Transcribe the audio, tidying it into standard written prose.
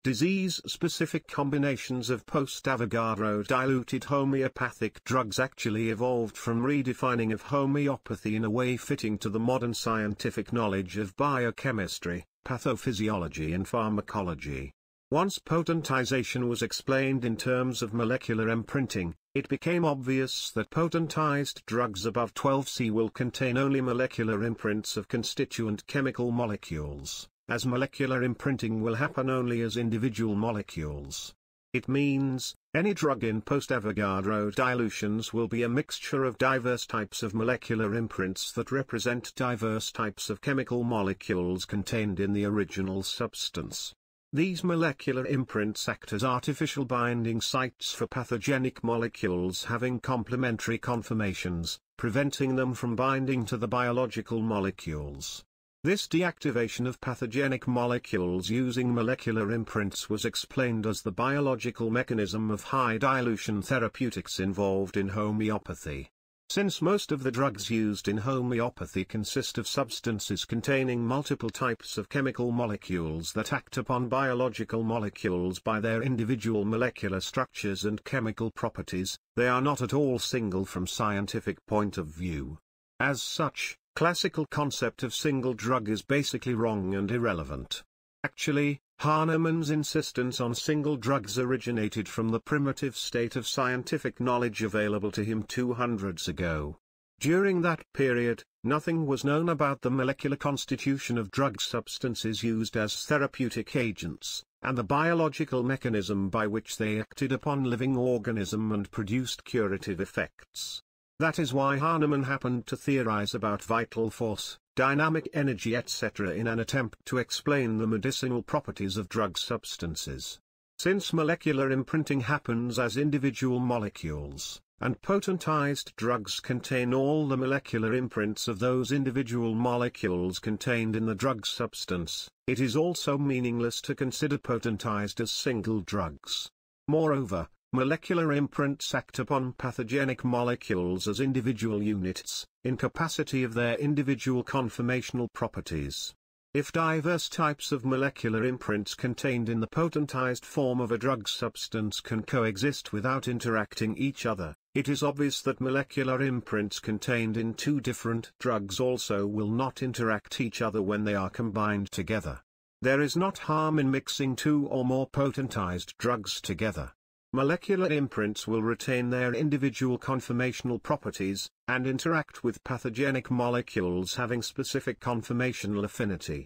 Disease-specific combinations of post-Avogadro diluted homeopathic drugs actually evolved from redefining of homeopathy in a way fitting to the modern scientific knowledge of biochemistry, pathophysiology and pharmacology. Once potentization was explained in terms of molecular imprinting, it became obvious that potentized drugs above 12C will contain only molecular imprints of constituent chemical molecules, as molecular imprinting will happen only as individual molecules. It means, any drug in post-Avogadro dilutions will be a mixture of diverse types of molecular imprints that represent diverse types of chemical molecules contained in the original substance. These molecular imprints act as artificial binding sites for pathogenic molecules having complementary conformations, preventing them from binding to the biological molecules. This deactivation of pathogenic molecules using molecular imprints was explained as the biological mechanism of high dilution therapeutics involved in homeopathy. Since most of the drugs used in homeopathy consist of substances containing multiple types of chemical molecules that act upon biological molecules by their individual molecular structures and chemical properties, they are not at all single from scientific point of view. As such, classical concept of single drug is basically wrong and irrelevant. Actually, Hahnemann's insistence on single drugs originated from the primitive state of scientific knowledge available to him 200s ago. During that period, nothing was known about the molecular constitution of drug substances used as therapeutic agents, and the biological mechanism by which they acted upon living organism and produced curative effects. That is why Hahnemann happened to theorize about vital force, dynamic energy etc. in an attempt to explain the medicinal properties of drug substances. Since molecular imprinting happens as individual molecules, and potentized drugs contain all the molecular imprints of those individual molecules contained in the drug substance, it is also meaningless to consider potentized as single drugs. Moreover, molecular imprints act upon pathogenic molecules as individual units, in capacity of their individual conformational properties. If diverse types of molecular imprints contained in the potentized form of a drug substance can coexist without interacting each other, it is obvious that molecular imprints contained in two different drugs also will not interact each other when they are combined together. There is not harm in mixing two or more potentized drugs together. Molecular imprints will retain their individual conformational properties, and interact with pathogenic molecules having specific conformational affinity.